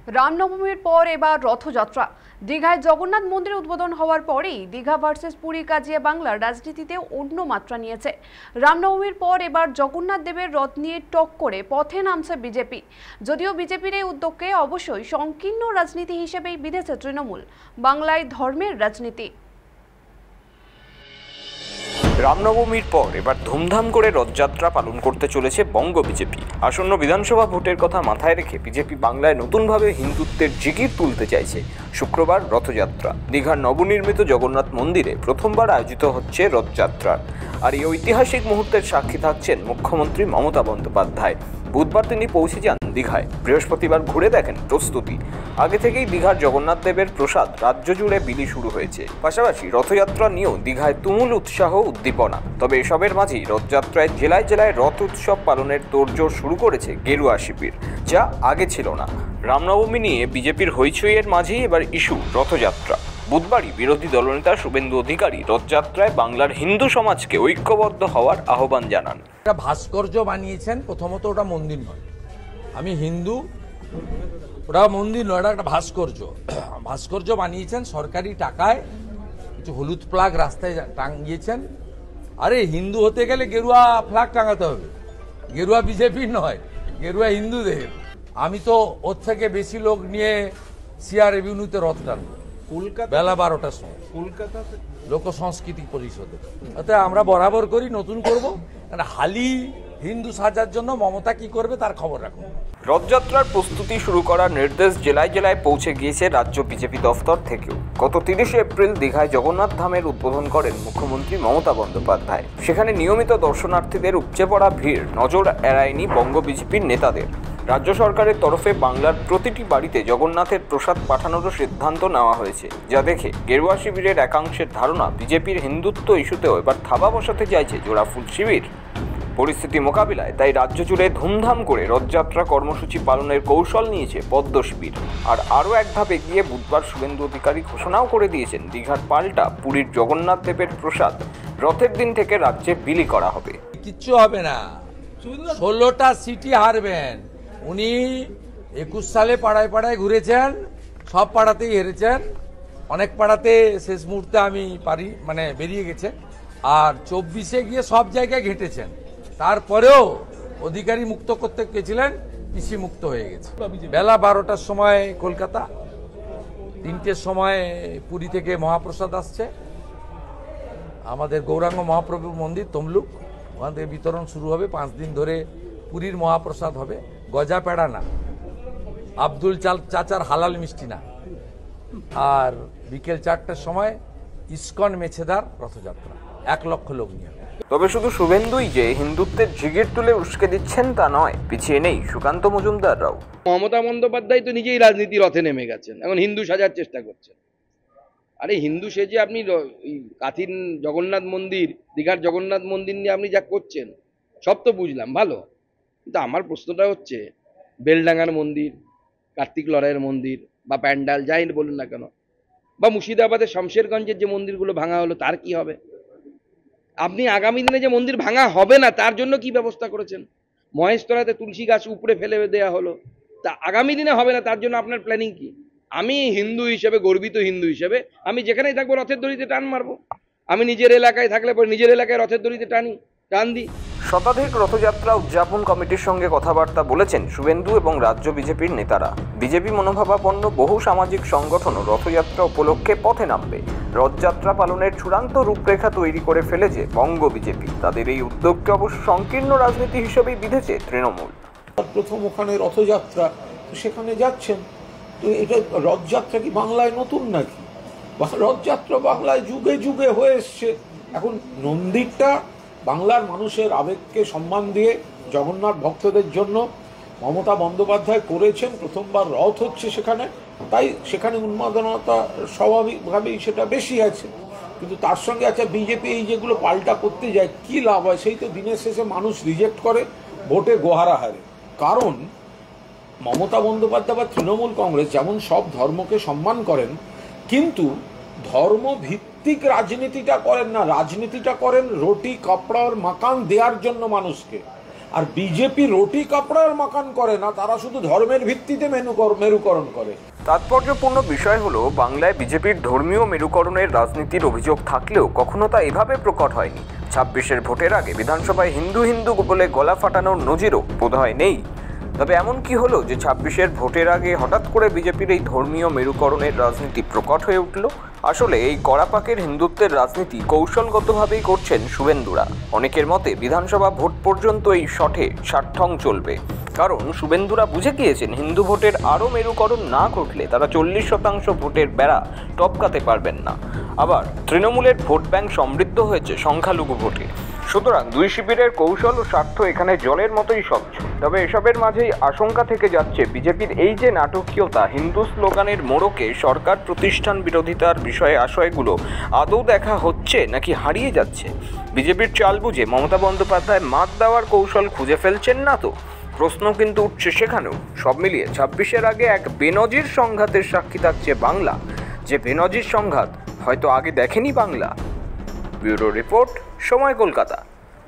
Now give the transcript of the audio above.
রামনবমীর পর এবার রথযাত্রা। দীঘায় জগন্নাথ মন্দির উদ্বোধন হওয়ার পরেই দীঘা ভার্সেস পুরী কাজিয়া বাংলার রাজনীতিতে অন্য মাত্রা নিয়েছে। রামনবমীর পর এবার জগন্নাথ দেবের রথ নিয়ে টক্করে পথে নামছে বিজেপি। যদিও বিজেপির এই উদ্যোগকে অবশ্যই সংকীর্ণ রাজনীতি হিসেবেই বিধেছে তৃণমূল। বাংলায় ধর্মের রাজনীতি। রামনবমীর পর এবার ধুমধাম করে রথযাত্রা পালন করতে চলেছে বঙ্গ বিজেপি। আসন্ন বিধানসভা ভোটের কথা মাথায় রেখে বিজেপি বাংলায় নতুনভাবে হিন্দুত্বের জিগির তুলতে চাইছে। শুক্রবার রথযাত্রা। দীঘার নবনির্মিত জগন্নাথ মন্দিরে প্রথমবার আয়োজিত হচ্ছে রথযাত্রা। আর এই ঐতিহাসিক মুহূর্তের সাক্ষী থাকছেন মুখ্যমন্ত্রী মমতা বন্দ্যোপাধ্যায়। বুধবার তিনি পৌঁছে যান দীঘায়। বৃহস্পতিবার ঘুরে দেখেন প্রস্তুতি। আগে থেকেই দীঘার জগন্নাথ দেবের প্রসাদ রাজ্য জুড়ে বিলি শুরু হয়েছে। পাশাপাশি রথযাত্রা নিয়েও দীঘায় তুমুল উৎসাহ উদ্দীপনা। তবে এসবের মাঝেই রথযাত্রায় জেলায় জেলায় রথ উৎসব পালনের তোড়জোড় শুরু করেছে গেরুয়া শিবির, যা আগে ছিল না। রামনবমী নিয়ে বিজেপির হইচইয়ের মাঝেই এবার ইস্যু রথযাত্রা। বুধবারই বিরোধী দলনেতা শুভেন্দু অধিকারী রথযাত্রায় বাংলার হিন্দু সমাজকে ঐক্যবদ্ধ হওয়ার আহ্বান জানান। একটা ভাস্কর্য বানিয়েছেন, প্রথমত ওটা মন্দির নয়, আমি হিন্দু, ওটা মন্দির নয়, ওটা একটা ভাস্কর্য বানিয়েছেন সরকারি টাকায়, কিছু হলুদ ফ্ল্যাগ রাস্তায় টাঙিয়েছেন। আরে হিন্দু হতে গেলে গেরুয়া ফ্ল্যাগ টাঙাতে হবে, গেরুয়া বিজেপির নয়, গেরুয়া হিন্দুদের। আমি তো ওর থেকে বেশি লোক নিয়ে সিআর এভিনিউতে রথ টানবো বেলা 12টার সময় কলকাতাতে লোক সংস্কৃতি পরিষদে। অর্থাৎ আমরা বরাবর করি, নতুন করবো। হালি হিন্দু সাজার জন্য মমতা কি করবে তার খবর রাখুন। রথযাত্রার প্রস্তুতি শুরু করার নির্দেশ জেলায় জেলায় পৌঁছে গিয়েছে রাজ্য বিজেপি দফতর থেকেও। গত 30 এপ্রিল দীঘায় জগন্নাথ ধামের উদ্বোধন করেন মুখ্যমন্ত্রী মমতা বন্দ্যোপাধ্যায়। সেখানে নিয়মিত দর্শনার্থীদের উপচে পড়া ভিড় নজর এড়ায়নি বঙ্গ বিজেপির নেতাদের। রাজ্য সরকারের তরফে বাংলার প্রতিটি বাড়িতে জগন্নাথের প্রসাদ পাঠানোরও সিদ্ধান্ত নেওয়া হয়েছে, যা দেখে গেরুয়া শিবিরের একাংশের ধারণা বিজেপির হিন্দুত্ব ইস্যুতেও এবার থাবা বসাতে চাইছে জোড়াফুল শিবির। পরিস্থিতি মোকাবিলায় তাই রাজ্য জুড়ে ধুমধাম করে রথযাত্রা কর্মসূচি পালনের কৌশল নিয়েছে পদ্ম শিবির। আর আরও এক ধাপ এগিয়ে বুধবার শুভেন্দু অধিকারী ঘোষণাও করে দিয়েছেন দীঘার পাল্টা পুরীর জগন্নাথ দেবের প্রসাদ রথের দিন থেকে রাজ্যে বিলি করা হবে। কিচ্ছু হবে না, 16টা সিটি হারবেন। উনি 21 সালে পাড়ায় পাড়ায় ঘুরেছেন, সব পাড়াতেই হেরেছেন, অনেক পাড়াতে শেষ মুহূর্তে আমি বেরিয়ে গেছে। আর 24-এ গিয়ে সব জায়গায় ঘেঁটেছেন, তারপরেও অধিকারী মুক্ত করতে গেছিলেন, পিসি মুক্ত হয়ে গেছে। বেলা 12টার সময় কলকাতা, 3টের সময় পুরী থেকে মহাপ্রসাদ আসছে, আমাদের গৌরাঙ্গ মহাপ্রভুর মন্দির তমলুক, ওখান থেকে বিতরণ শুরু হবে। 5 দিন ধরে পুরীর মহাপ্রসাদ হবে, গজা পেড়া না, আব্দুল চাচার হালাল মিষ্টি না। আর বিকেল 4টার সময় ইস্কন মেছেদার রথযাত্রা, 1 লক্ষ লোক নিয়ে। তবে শুধু শুভেন্দুই যে হিন্দুত্বের জিগির তুলে উস্কে দিচ্ছেন তা নয়, পিছিয়ে নেই সুকান্ত মজুমদাররাও। মমতা বন্দ্যোপাধ্যায় তো নিজেই রাজনীতি রথে নেমে গেছেন, এখন হিন্দু সাজার চেষ্টা করছেন। আরে হিন্দু সেজে আপনি কাথির জগন্নাথ মন্দির, দীঘার জগন্নাথ মন্দির নিয়ে আপনি যা করছেন সব তো বুঝলাম, ভালো। কিন্তু আমার প্রশ্নটা হচ্ছে, বেলডাঙ্গার মন্দির, কার্তিক লড়াইয়ের মন্দির বা প্যান্ডাল যাই বলুন না কেন, বা মুর্শিদাবাদের শমশেরগঞ্জের যে মন্দিরগুলো ভাঙা হলো তার কি হবে? আপনি আগামী দিনে যে মন্দির ভাঙা হবে না তার জন্য কি ব্যবস্থা করেছেন? মহেশতলাতে তুলসী গাছ উপরে ফেলে দেওয়া হলো, তা আগামী দিনে হবে না তার জন্য আপনার প্ল্যানিং কি? আমি হিন্দু হিসেবে, গর্বিত হিন্দু হিসেবে, আমি যেখানেই থাকবো রথের দড়িতে টান মারবো। আমি নিজের এলাকায় থাকলে পরে নিজের এলাকায় রথের দড়িতে টান দিই। শতাধিক রথযাত্রা উদযাপন কমিটির সঙ্গে কথাবার্তা বলেছেন শুভেন্দু এবং রাজ্য বিজেপির নেতারা। বিজেপি মনোভাবাপন্ন বহু সামাজিক সংগঠনও রথযাত্রা উপলক্ষে পথে নামবে। রথযাত্রা পালনের চূড়ান্ত রূপরেখা তৈরি করে ফেলেছে বঙ্গ বিজেপি। তাদের এই উদ্যোগকে অবশ্য সংকীর্ণ রাজনীতি হিসেবেই বিধেছে তৃণমূল। প্রথম ওখানে রথযাত্রা, সেখানে যাচ্ছেন, তো এটা রথযাত্রা কি বাংলায় নতুন নাকি? রথযাত্রা বাংলায় যুগে যুগে হয়ে এসছে। এখন মন্দিরটা বাংলার মানুষের আবেগকে সম্মান দিয়ে জগন্নাথ ভক্তদের জন্য মমতা বন্দ্যোপাধ্যায় করেছেন। প্রথমবার রথ হচ্ছে সেখানে, তাই সেখানে উন্মাদনতা স্বাভাবিকভাবেই সেটা বেশি আছে। কিন্তু তার সঙ্গে আছে বিজেপি এই যেগুলো পাল্টা করতে যায়, কি লাভ হয়? সেই তো দিনের শেষে মানুষ রিজেক্ট করে, ভোটে গোহারা হারে। কারণ মমতা বন্দ্যোপাধ্যায় বা তৃণমূল কংগ্রেস যেমন সব ধর্মকে সম্মান করেন, কিন্তু ধর্মভিত্তিক রাজনীতিটা করেন না। রাজনীতিটা করেন রুটি কাপড় মাকান দেওয়ার জন্য মানুষকে। আর বিজেপি রুটি কাপড়ার মাকান করে না, তারা শুধু ধর্মের ভিত্তিতে মেরুকরণ করে। তাৎপর্যপূর্ণ বিষয় হলো, বাংলায় বিজেপির ধর্মীয় মেরুকরণের রাজনীতির অভিযোগ থাকলেও কখনো তা এভাবে প্রকট হয়নি। 26-এর ভোটের আগে বিধানসভায় হিন্দু হিন্দু বলে গলা ফাটানোর নজিরও বোধহয় নেই। তবে এমন কি হলো যে 26-এর ভোটের আগে হঠাৎ করে বিজেপির এই ধর্মীয় মেরুকরণের রাজনীতি প্রকট হয়ে উঠল? আসলে এই কড়াপাকের হিন্দুত্বের রাজনীতি কৌশলগতভাবেই করছেন শুভেন্দুরা। অনেকের মতে বিধানসভা ভোট পর্যন্ত এই শঠে ষাটঠং চলবে, কারণ শুভেন্দুরা বুঝে গিয়েছেন হিন্দু ভোটের আরও মেরুকরণ না ঘটলে তারা 40% ভোটের বেড়া টপকাতে পারবেন না। আবার তৃণমূলের ভোট ব্যাংক সমৃদ্ধ হয়েছে সংখ্যালঘু ভোটে। সুতরাং দুই শিবিরের কৌশল ও স্বার্থ এখানে জলের মতোই স্বচ্ছ। তবে এসবের মাঝেই আশঙ্কা থেকে যাচ্ছে বিজেপির এই যে নাটকীয়তা, হিন্দু স্লোগানের মোড়কে সরকার প্রতিষ্ঠান বিরোধিতার বিষয়ে আশয়গুলো আদৌ দেখা হচ্ছে নাকি হারিয়ে যাচ্ছে? বিজেপির চাল বুঝে মমতা বন্দ্যোপাধ্যায় মাত দেওয়ার কৌশল খুঁজে ফেলছেন না তো? প্রশ্ন কিন্তু উঠছে সেখানেও। সব মিলিয়ে 26-এর আগে এক বেনজির সংঘাতের সাক্ষী থাকছে বাংলা, যে বেনজির সংঘাত হয়তো আগে দেখেনি বাংলা। ব্যুরো রিপোর্ট, সময়, কলকাতা।